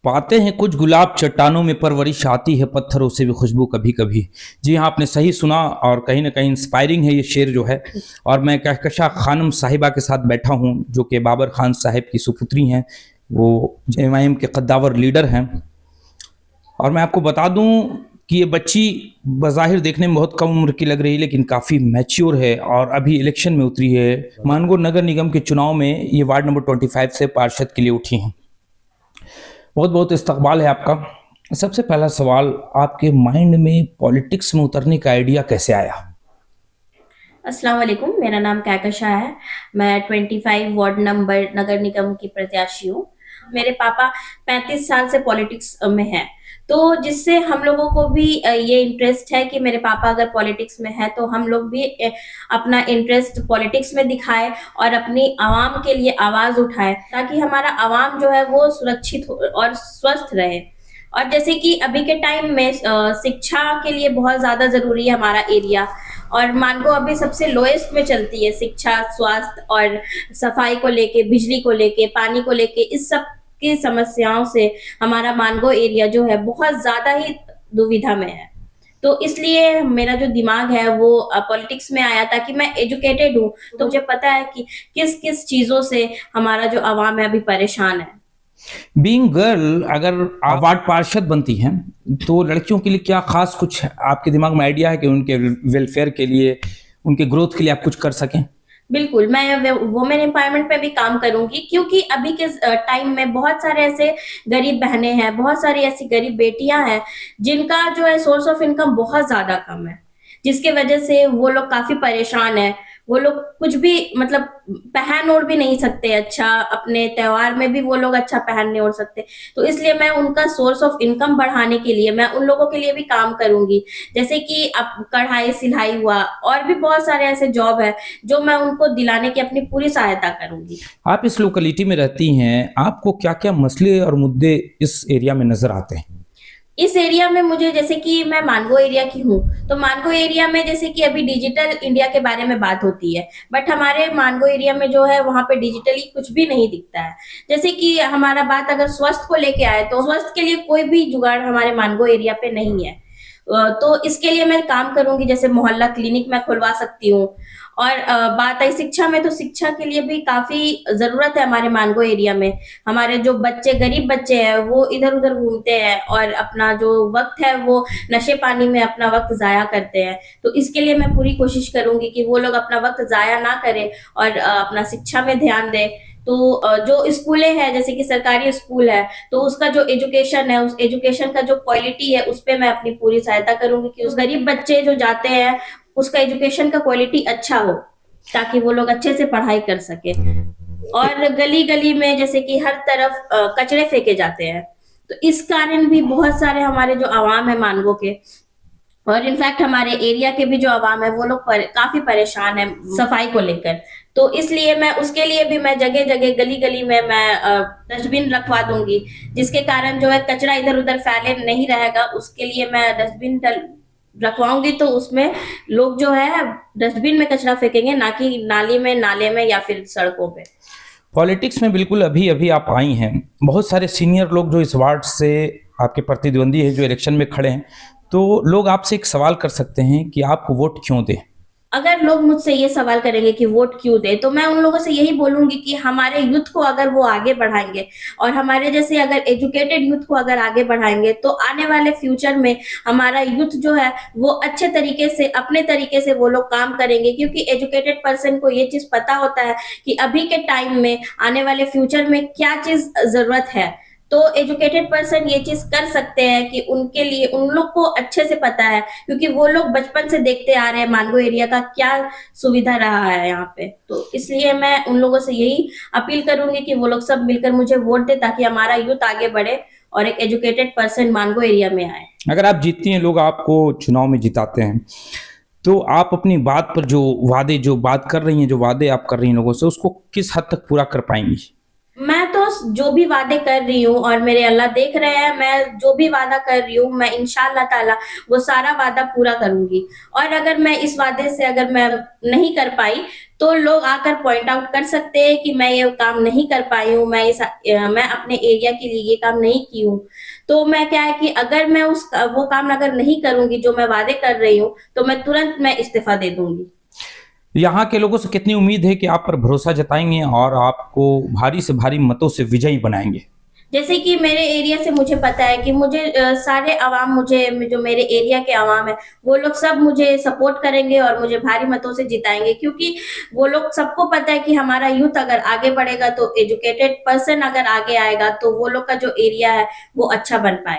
पाते हैं कुछ गुलाब चट्टानों में परवरिश आती है पत्थरों से भी खुशबू कभी कभी। जी हाँ, आपने सही सुना और कहीं ना कहीं इंस्पायरिंग है ये शेर जो है। और मैं कहकशा खानम साहिबा के साथ बैठा हूँ जो कि बाबर खान साहिब की सुपुत्री हैं, वो एमआईएम के कद्दावर लीडर हैं। और मैं आपको बता दूं कि ये बच्ची बज़ाहिर देखने में बहुत कम उम्र की लग रही है लेकिन काफ़ी मैच्योर है और अभी इलेक्शन में उतरी है। मानगो नगर निगम के चुनाव में ये वार्ड नंबर 25 से पार्षद के लिए उठी हैं। बहुत बहुत इस्तकबाल है आपका। सबसे पहला सवाल, आपके माइंड में पॉलिटिक्स में उतरने का आइडिया कैसे आया? अस्सलाम वालेकुम, मेरा नाम कहकशा है। मैं 25 वार्ड नंबर नगर निगम की प्रत्याशी हूँ। मेरे पापा 35 साल से पॉलिटिक्स में हैं, तो जिससे हम लोगों को भी ये इंटरेस्ट है कि मेरे पापा अगर पॉलिटिक्स में है तो हम लोग भी अपना इंटरेस्ट पॉलिटिक्स में दिखाए और अपनी आवाम के लिए आवाज उठाए, ताकि हमारा आवाम जो है वो सुरक्षित और स्वस्थ रहे। और जैसे कि अभी के टाइम में शिक्षा के लिए बहुत ज्यादा जरूरी है हमारा एरिया, और मानगो अभी सबसे लोएस्ट में चलती है शिक्षा, स्वास्थ्य और सफाई को लेके, बिजली को लेके, पानी को लेके, इस सब की समस्याओं से हमारा मानगो एरिया जो है बहुत ज्यादा ही दुविधा में है। तो इसलिए मेरा जो दिमाग है वो पॉलिटिक्स में आया, ताकि मैं एजुकेटेड हूँ तो मुझे पता है कि किस किस चीजों से हमारा जो आवाम है अभी परेशान है। बीइंग गर्ल, अगर आप वार्ड पार्षद बनती हैं तो लड़कियों के लिए क्या खास कुछ आपके दिमाग में आइडिया है कि उनके वेलफेयर के लिए, उनके ग्रोथ के लिए आप कुछ कर सकें? बिल्कुल, मैं वुमेन एम्पावरमेंट पे भी काम करूंगी, क्योंकि अभी के टाइम में बहुत सारे ऐसे गरीब बहनें हैं, बहुत सारी ऐसी गरीब बेटियां हैं जिनका जो है सोर्स ऑफ इनकम बहुत ज्यादा कम है, जिसके वजह से वो लोग काफी परेशान है। वो लोग कुछ भी मतलब पहन ओढ़ भी नहीं सकते अच्छा, अपने त्योहार में भी वो लोग अच्छा पहन नहीं ओढ़ सकते। तो इसलिए मैं उनका सोर्स ऑफ इनकम बढ़ाने के लिए मैं उन लोगों के लिए भी काम करूंगी। जैसे कि अब कढ़ाई सिलाई हुआ, और भी बहुत सारे ऐसे जॉब है जो मैं उनको दिलाने की अपनी पूरी सहायता करूंगी। आप इस लोकेलिटी में रहती हैं, आपको क्या क्या मसले और मुद्दे इस एरिया में नजर आते हैं? इस एरिया में मुझे, जैसे कि मैं मानगो एरिया की हूँ, तो मानगो एरिया में जैसे कि अभी डिजिटल इंडिया के बारे में बात होती है, बट हमारे मानगो एरिया में जो है वहां पे डिजिटली कुछ भी नहीं दिखता है। जैसे कि हमारा बात अगर स्वास्थ्य को लेके आए तो स्वास्थ्य के लिए कोई भी जुगाड़ हमारे मानगो एरिया पे नहीं है। तो इसके लिए मैं काम करूंगी, जैसे मोहल्ला क्लिनिक मैं खुलवा सकती हूँ। और बात आई शिक्षा में, तो शिक्षा के लिए भी काफी जरूरत है हमारे मानगो एरिया में। हमारे जो बच्चे, गरीब बच्चे हैं, वो इधर उधर घूमते हैं और अपना जो वक्त है वो नशे पानी में अपना वक्त जाया करते हैं। तो इसके लिए मैं पूरी कोशिश करूंगी कि वो लोग अपना वक्त जाया ना करें और अपना शिक्षा में ध्यान दें। तो जो स्कूलें हैं, जैसे कि सरकारी स्कूल है, तो उसका जो एजुकेशन है, उस एजुकेशन का जो क्वालिटी है, उस पे मैं अपनी पूरी सहायता करूंगी कि उस गरीब बच्चे जो जाते हैं उसका एजुकेशन का क्वालिटी अच्छा हो, ताकि वो लोग अच्छे से पढ़ाई कर सके। और गली गली में जैसे कि हर तरफ कचरे फेंके जाते हैं, तो इस कारण भी बहुत सारे हमारे जो आवाम है मानगो के, और इनफैक्ट हमारे एरिया के भी जो आवाम है वो लोग काफी परेशान है सफाई को लेकर। तो इसलिए मैं उसके लिए भी मैं जगह जगह, गली गली में मैं डस्टबिन रखवा दूंगी, जिसके कारण जो है कचरा इधर उधर फैले नहीं रहेगा। उसके लिए मैं डस्टबिन रखवाऊंगी, तो उसमें लोग जो है डस्टबिन में कचरा फेंकेंगे, ना कि नाली में, नाले में या फिर सड़कों पे। पॉलिटिक्स में बिल्कुल अभी अभी आप आई हैं, बहुत सारे सीनियर लोग जो इस वार्ड से आपके प्रतिद्वंदी है, जो इलेक्शन में खड़े हैं, तो लोग आपसे एक सवाल कर सकते हैं कि आप वोट क्यों दें? अगर लोग मुझसे ये सवाल करेंगे कि वोट क्यों दे, तो मैं उन लोगों से यही बोलूंगी कि हमारे यूथ को अगर वो आगे बढ़ाएंगे, और हमारे जैसे अगर एजुकेटेड यूथ को अगर आगे बढ़ाएंगे, तो आने वाले फ्यूचर में हमारा यूथ जो है वो अच्छे तरीके से, अपने तरीके से वो लोग काम करेंगे। क्योंकि एजुकेटेड पर्सन को ये चीज पता होता है कि अभी के टाइम में, आने वाले फ्यूचर में क्या चीज जरूरत है। तो एजुकेटेड पर्सन ये चीज कर सकते हैं कि उनके लिए, उन लोग को अच्छे से पता है, क्योंकि वो लोग बचपन से देखते आ रहे हैं मानगो एरिया का क्या सुविधा रहा है यहाँ पे। तो इसलिए मैं उन लोगों से यही अपील करूंगी कि वो लोग सब मिलकर मुझे वोट दे, ताकि हमारा यूथ आगे बढ़े और एक एजुकेटेड पर्सन मानगो एरिया में आए। अगर आप जीतती हैं, लोग आपको चुनाव में जिताते हैं, तो आप अपनी बात पर जो वादे, जो बात कर रही हैं, जो वादे आप कर रही हैं लोगों से, उसको किस हद तक पूरा कर पाएंगी? मैं तो जो भी वादे कर रही हूँ और मेरे अल्लाह देख रहे हैं, मैं जो भी वादा कर रही हूँ मैं इंशाअल्लाह ताला वो सारा वादा पूरा करूंगी। और अगर मैं इस वादे से अगर मैं नहीं कर पाई तो लोग आकर पॉइंट आउट कर सकते हैं कि मैं ये काम नहीं कर पाई हूँ, मैं अपने एरिया के लिए ये काम नहीं की हूँ। तो मैं क्या है कि अगर मैं वो काम अगर नहीं करूंगी जो मैं वादे कर रही हूँ तो मैं तुरंत इस्तीफा दे दूंगी। यहाँ के लोगों से कितनी उम्मीद है कि आप पर भरोसा जताएंगे और आपको भारी से भारी मतों से विजयी बनाएंगे? जैसे कि मेरे एरिया से मुझे पता है कि मुझे सारे अवाम मुझे जो मेरे एरिया के अवाम है वो लोग सब मुझे सपोर्ट करेंगे और मुझे भारी मतों से जिताएंगे, क्योंकि वो लोग सबको पता है कि हमारा यूथ अगर आगे बढ़ेगा तो एजुकेटेड पर्सन अगर आगे आएगा तो वो लोग का जो एरिया है वो अच्छा बन पाएगा।